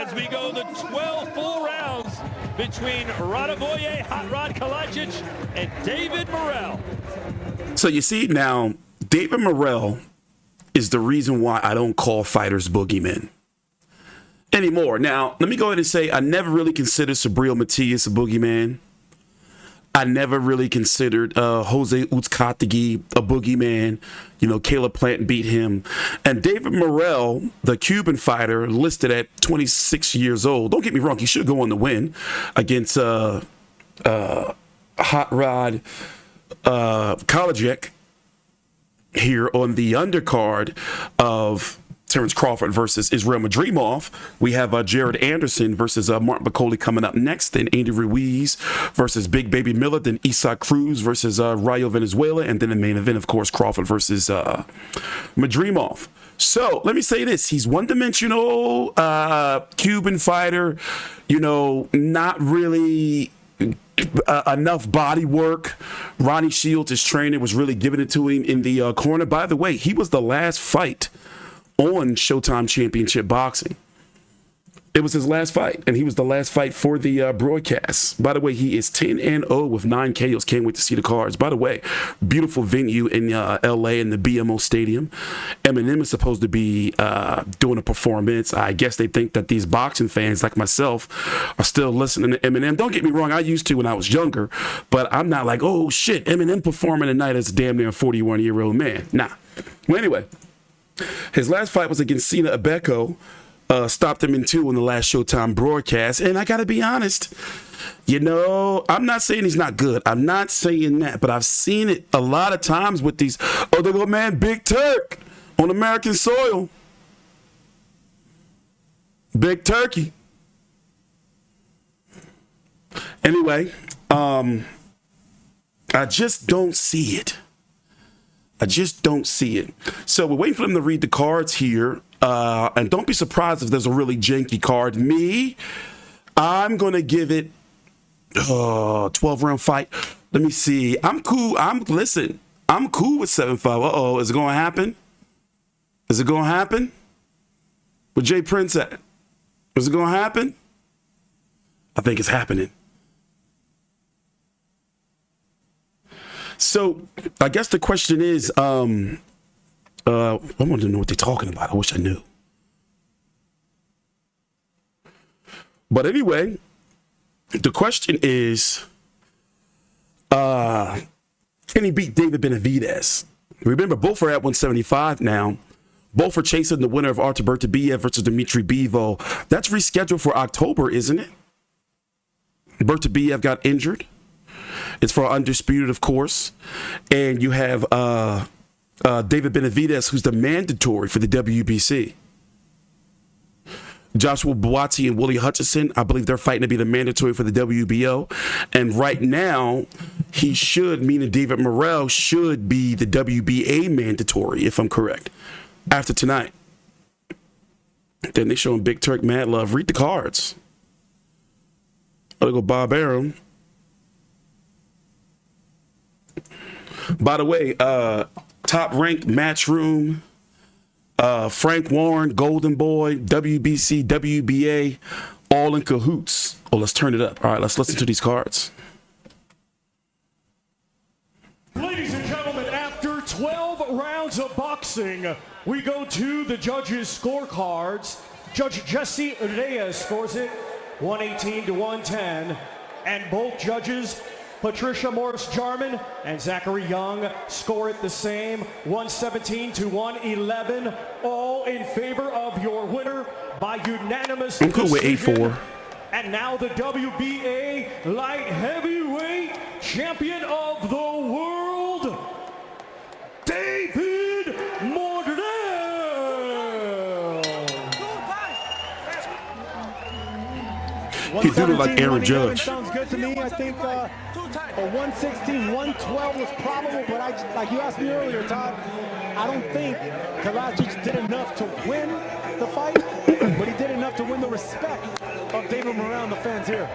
as we go the 12 full rounds between Radivoje Hot Rod Kalajdzic and David Morrell. So you see now, David Morrell is the reason why I don't call fighters boogeymen anymore. Now, let me go ahead and say I never really considered Israil Madrimov a boogeyman. I never really considered Jose Uzcategui a boogeyman. You know, Caleb Plant beat him. And David Morrell, the Cuban fighter, listed at 26 years old. Don't get me wrong, he should go on to win against Hot Rod Kalajdzic here on the undercard of Terence Crawford versus Israil Madrimov. We have Jared Anderson versus Martin Bakole coming up next. Then Andy Ruiz versus Big Baby Miller. Then Cruz versus Rayo Valenzuela. And then the main event, of course, Crawford versus Madrimov. So let me say this. He's one-dimensional Cuban fighter, you know, not really enough body work. Ronnie Shields, his trainer, was really giving it to him in the corner. By the way, he was the last fight on Showtime Championship Boxing. It was his last fight, and he was the last fight for the broadcast. By the way, he is 10-0 with 9 KOs. Can't wait to see the cards. By the way, beautiful venue in LA in the BMO Stadium. Eminem is supposed to be doing a performance. I guess they think that these boxing fans like myself are still listening to Eminem. Don't get me wrong, I used to when I was younger, but I'm not like, oh shit, Eminem performing tonight as a damn near 41-year-old man. Nah. Well, anyway, his last fight was against Sina Abeko. Stopped him in 2 on the last Showtime broadcast. And I got to be honest, you know, I'm not saying he's not good. I'm not saying that. But I've seen it a lot of times with these, oh, they go, man, Big Turk on American soil. Big Turkey. Anyway, I just don't see it. I just don't see it. So we're waiting for them to read the cards here. And don't be surprised if there's a really janky card. I'm going to give it a 12-round fight. Let me see. I'm cool. I'm cool with 7-5. Uh-oh. Is it going to happen? Is it going to happen? Where Jay Prince at? Is it going to happen? I think it's happening. So I guess the question is, I want to know what they're talking about. I wish I knew. But anyway, the question is, can he beat David Benavidez? Remember, both are at 175 now. Both are chasing the winner of Artur Beterbiev versus Dimitri Bivol. That's rescheduled for October, isn't it? Beterbiev got injured. It's for Undisputed, of course. And you have David Benavidez, who's the mandatory for the WBC. Joshua Buatsi and Willie Hutchison, I believe they're fighting to be the mandatory for the WBO. And right now, meaning David Morrell, should be the WBA mandatory, if I'm correct, after tonight. Then they showing Big Turk mad love. Read the cards. Oh, they go Bob Arum. By the way, top-ranked Matchroom, Frank Warren, Golden Boy, WBC, WBA, all in cahoots. Oh, let's turn it up. All right, let's listen to these cards. Ladies and gentlemen, after 12 rounds of boxing, we go to the judges' scorecards. Judge Jesse Reyes scores it 118 to 110, and both judges, Patricia Morris-Jarman and Zachary Young, score it the same, 117 to 111, all in favor of your winner by unanimous I'm cool with decision. 8-4. And now the WBA light heavyweight champion of the world, David Morrell. He did it like Aaron Judge. Sounds good to me. I think a 116, 112 was probable, but like you asked me earlier, Todd, I don't think Kalajdzic did enough to win the fight, but he did enough to win the respect of David Morrell and the fans here.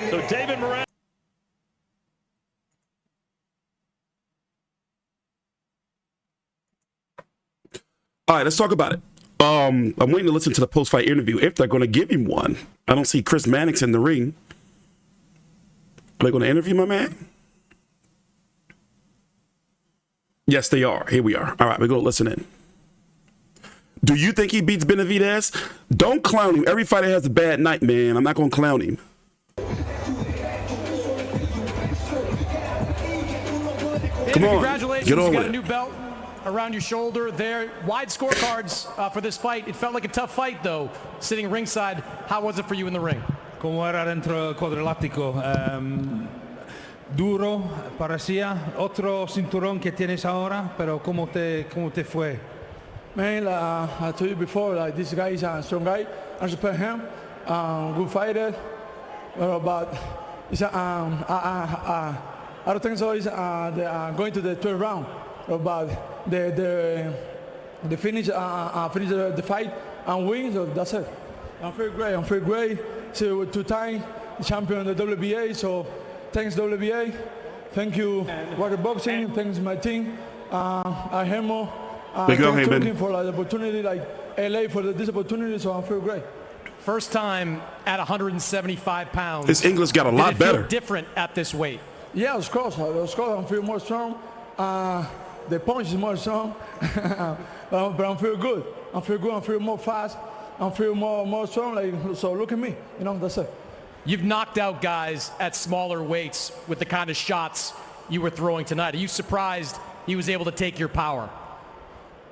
So David Morrell. All right, let's talk about it. I'm waiting to listen to the post-fight interview if they're going to give him one. I don't see Chris Mannix in the ring. Are they going to interview my man? Yes, they are. Here we are. All right, we're going to listen in. Do you think he beats Benavidez? Don't clown him. Every fighter has a bad night, man. I'm not going to clown him. Come on. Congratulations. Get on You got with a it. new belt around your shoulder there. Wide scorecards for this fight. It felt like a tough fight, though, sitting ringside. How was it for you in the ring? Como era dentro del cuadrilátero. Duro, parecía otro cinturón que tienes ahora, pero ¿cómo te fue? Man, I told you before, like this guy is a strong guy. I respect him. Good fighter. But it's I don't think so. It's going to the 12th round. But the finish the fight and win. So that's it. I'm feeling great. I'm feeling great. So 2-time champion of the WBA. So thanks WBA. Thank you Water Boxing. Thanks my team. I Hemo. Big up, hey, looking for like the opportunity, like LA for this opportunity. So I feel great. First time at 175 pounds. His English got a lot Did it feel better. different at this weight? Yeah, of course. I feel more strong. The punch is more strong, but I'm feel good. I feel good. I feel more fast. I feel more strong. Like so, look at me. You know, that's it. You've knocked out guys at smaller weights with the kind of shots you were throwing tonight. Are you surprised he was able to take your power?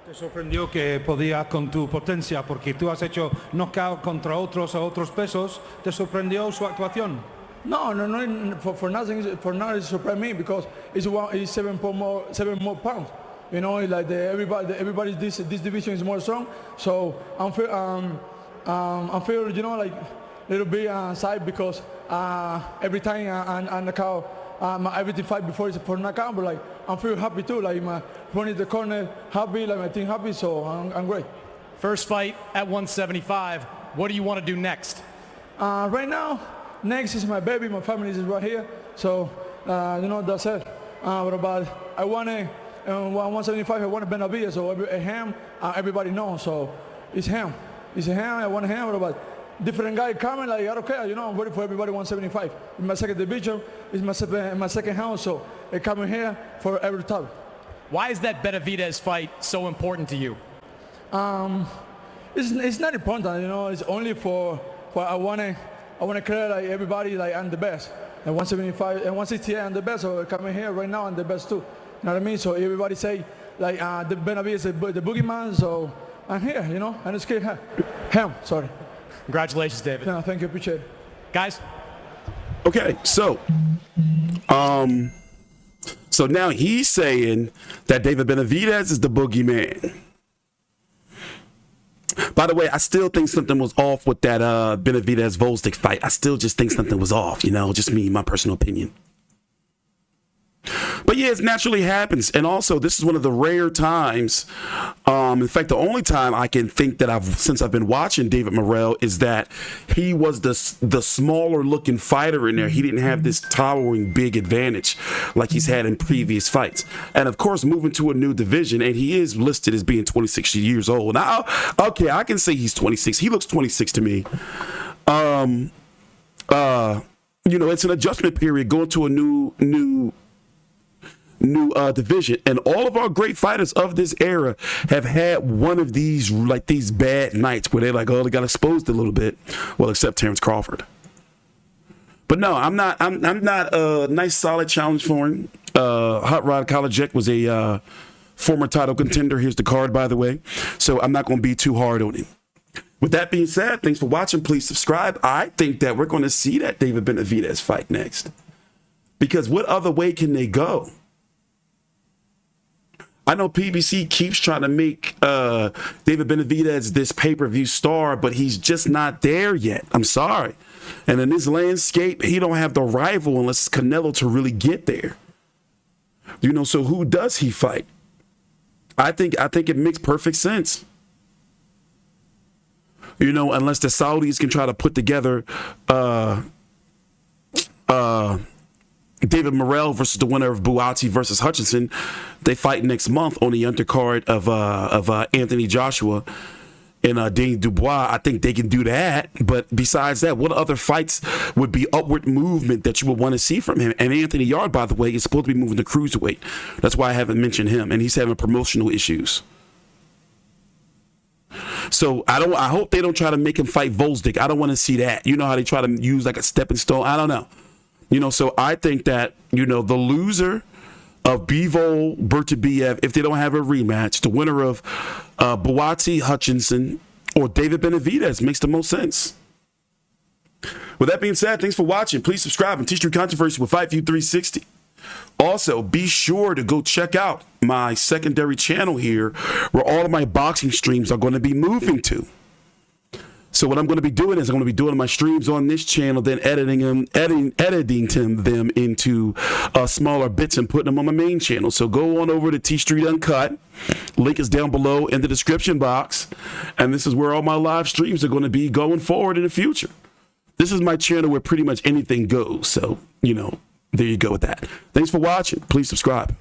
¿Te sorprendió que podías con tu potencia? Porque tú has hecho knockout contra otros a otros pesos. ¿Te sorprendió su actuación? No. For nothing. For now, it surprised me because it's 7 more pounds. You know, like everybody this division is more strong. So I'm feel you know like little bit side because every time I knock out everything fight before is for knockout, but like I'm feel happy too. Like my opponent in the corner happy, like my team happy. So I'm great. First fight at 175. What do you want to do next? Right now, next is my baby. My family is right here. So you know that's it. But about I want to 175. I want to Benavidez. So him, everybody knows. So it's him. It's him. I want him. But about different guy coming. Like I don't care. You know I'm ready for everybody. 175. In my second division. It's my second house. So they coming here for every time. Why is that Benavidez fight so important to you? It's not important. You know. It's only for I want to clear like everybody like I'm the best. And 175 and 168 I'm the best. So coming here right now I'm the best too. You know what I mean? So everybody say like the Benavidez the boogeyman. So I'm here. You know. And it's scared him. Sorry. Congratulations, David. No, thank you. Appreciate it. Guys. Okay, so now he's saying that David Benavidez is the boogeyman. By the way, I still think something was off with that Benavidez-Volstik fight. I still just think something was off, you know, just me, my personal opinion. But yeah, it naturally happens. And also, this is one of the rare times, in fact, the only time I can think that since I've been watching David Morrell is that he was the smaller looking fighter in there. He didn't have this towering big advantage like he's had in previous fights. And of course, moving to a new division, and he is listed as being 26 years old. Now, okay, I can say he's 26. He looks 26 to me. You know, it's an adjustment period going to a new division, and all of our great fighters of this era have had one of these like these bad nights where they're like, oh, they got exposed a little bit. Well, except Terence Crawford. But no, I'm not a nice solid challenge for him. Hot Rod Kalajdzic was a former title contender. Here's the card, by the way. So I'm not going to be too hard on him. With that being said, thanks for watching. Please subscribe. I think that we're going to see that David Benavidez fight next, because what other way can they go? I know PBC keeps trying to make David Benavidez this pay-per-view star, but he's just not there yet. I'm sorry. And in this landscape, he don't have the rival unless it's Canelo to really get there. You know, so who does he fight? I think it makes perfect sense. You know, unless the Saudis can try to put together David Morrell versus the winner of Buati versus Hutchinson. They fight next month on the undercard of Anthony Joshua and Dane Dubois, I think they can do that. But besides that, what other fights would be upward movement that you would want to see from him? And Anthony Yard, by the way, is supposed to be moving to cruiserweight. That's why I haven't mentioned him, and he's having promotional issues. So I hope they don't try to make him fight Volzdik. I don't want to see that. You know how they try to use like a stepping stone. I don't know. So I think that, the loser of Bivol Bertabiev, if they don't have a rematch, the winner of Buatsi Hutchinson or David Benavidez makes the most sense. With that being said, thanks for watching. Please subscribe and TstreeT Controversy with Fight View 360. Also, be sure to go check out my secondary channel here where all of my boxing streams are going to be moving to. So what I'm going to be doing is I'm going to be doing my streams on this channel, then editing them into smaller bits and putting them on my main channel. So go on over to TstreeT Uncut. Link is down below in the description box. And this is where all my live streams are going to be going forward in the future. This is my channel where pretty much anything goes. So, there you go with that. Thanks for watching. Please subscribe.